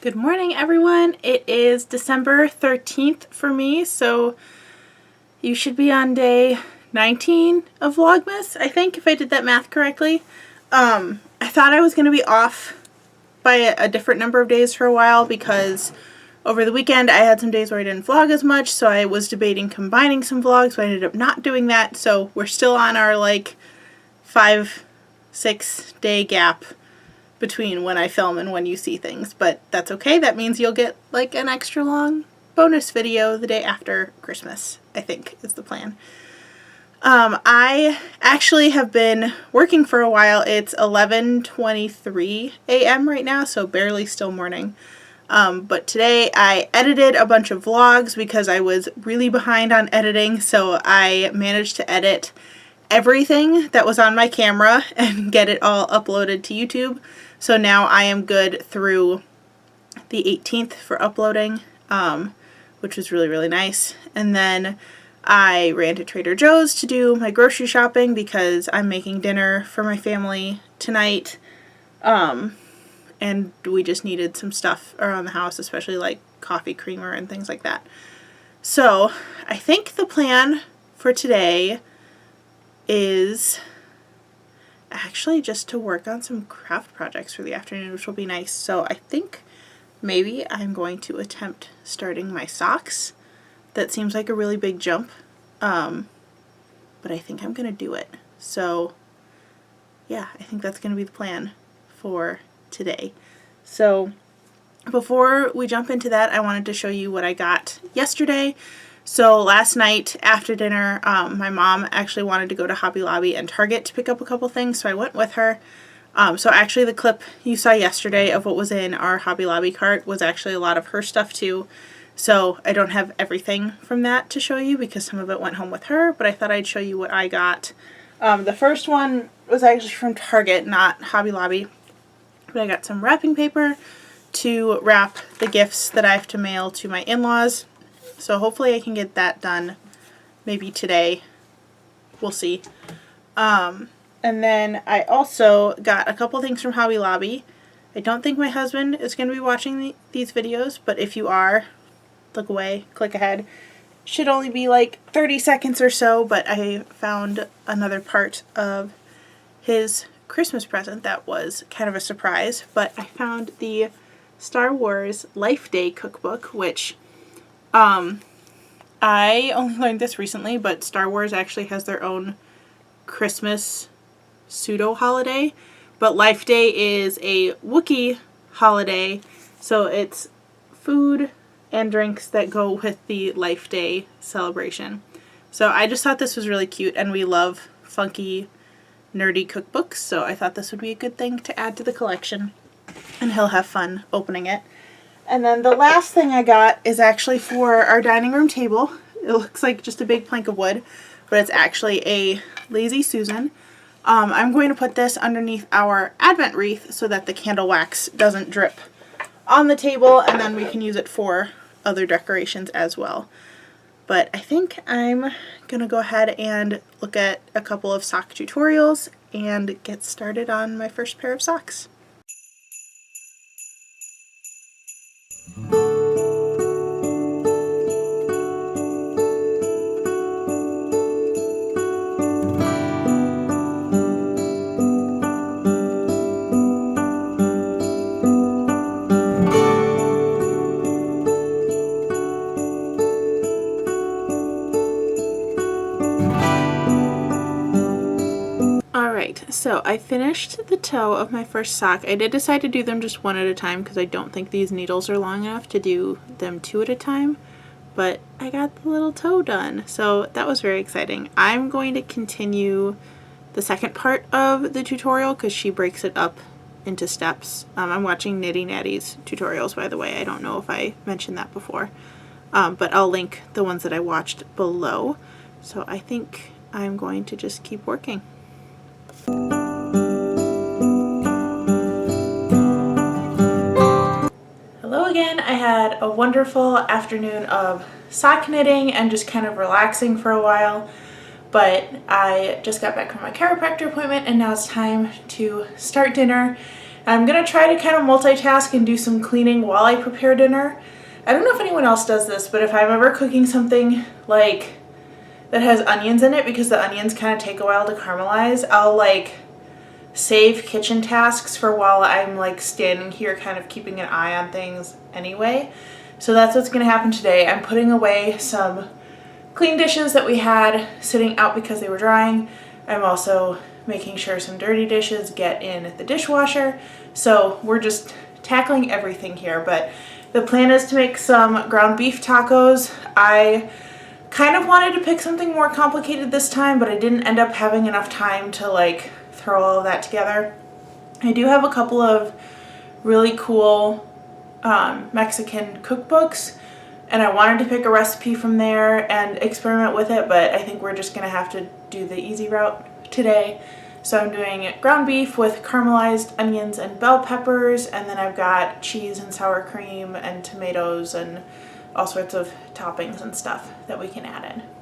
Good morning, everyone. It is December 13th for me, so you should be on day 19 of Vlogmas, I think, if I did that math correctly. I thought I was going to be off by a different number of days for a while because over the weekend I had some days where I didn't vlog as much, so I was debating combining some vlogs, but I ended up not doing that, so we're still on our 5-6 day gap between when I film and when you see things, but that's okay. That means you'll get an extra long bonus video the day after Christmas, I think is the plan. I actually have been working for a while. It's 11:23 a.m. right now, so barely still morning. But today I edited a bunch of vlogs because I was really behind on editing, so I managed to edit everything that was on my camera and get it all uploaded to YouTube. So now I am good through the 18th for uploading, which was really, really nice. And then I ran to Trader Joe's to do my grocery shopping because I'm making dinner for my family tonight. And we just needed some stuff around the house, especially coffee creamer and things like that. So I think the plan for today is actually just to work on some craft projects for the afternoon, which will be nice. So I think maybe I'm going to attempt starting my socks. That seems like a really big jump, but I think I'm gonna do it. So yeah, I think that's gonna be the plan for today. So before we jump into that, I wanted to show you what I got yesterday. So last night after dinner, my mom actually wanted to go to Hobby Lobby and Target to pick up a couple things, so I went with her. So actually the clip you saw yesterday of what was in our Hobby Lobby cart was actually a lot of her stuff too. So I don't have everything from that to show you because some of it went home with her, but I thought I'd show you what I got. The first one was actually from Target, not Hobby Lobby, but I got some wrapping paper to wrap the gifts that I have to mail to my in-laws. So hopefully I can get that done maybe today. We'll see. And then I also got a couple things from Hobby Lobby. I don't think my husband is going to be watching these videos, but if you are, look away, click ahead. Should only be 30 seconds or so, but I found another part of his Christmas present that was kind of a surprise. But I found the Star Wars Life Day cookbook, which I only learned this recently, but Star Wars actually has their own Christmas pseudo-holiday, but Life Day is a Wookiee holiday, so it's food and drinks that go with the Life Day celebration. So I just thought this was really cute, and we love funky, nerdy cookbooks, so I thought this would be a good thing to add to the collection, and he'll have fun opening it. And then the last thing I got is actually for our dining room table. It looks like just a big plank of wood, but it's actually a Lazy Susan. I'm going to put this underneath our Advent wreath so that the candle wax doesn't drip on the table, and then we can use it for other decorations as well. But I think I'm going to go ahead and look at a couple of sock tutorials and get started on my first pair of socks. Alright, so I finished the toe of my first sock. I did decide to do them just one at a time because I don't think these needles are long enough to do them two at a time, but I got the little toe done, so that was very exciting. I'm going to continue the second part of the tutorial because she breaks it up into steps. I'm watching Nitty Natty's tutorials, by the way. I don't know if I mentioned that before, but I'll link the ones that I watched below. So I think I'm going to just keep working. Hello again. I had a wonderful afternoon of sock knitting and just kind of relaxing for a while, but I just got back from my chiropractor appointment and now it's time to start dinner. I'm going to try to kind of multitask and do some cleaning while I prepare dinner. I don't know if anyone else does this, but if I'm ever cooking something like that has onions in it, because the onions kind of take a while to caramelize, I'll like save kitchen tasks for while I'm like standing here kind of keeping an eye on things anyway. So that's what's going to happen today. I'm putting away some clean dishes that we had sitting out because they were drying. I'm also making sure some dirty dishes get in the dishwasher. So we're just tackling everything here, but the plan is to make some ground beef tacos. I kind of wanted to pick something more complicated this time, but I didn't end up having enough time to like throw all of that together. I do have a couple of really cool Mexican cookbooks, and I wanted to pick a recipe from there and experiment with it, but I think we're just gonna have to do the easy route today. So I'm doing ground beef with caramelized onions and bell peppers, and then I've got cheese and sour cream and tomatoes and all sorts of toppings and stuff that we can add in.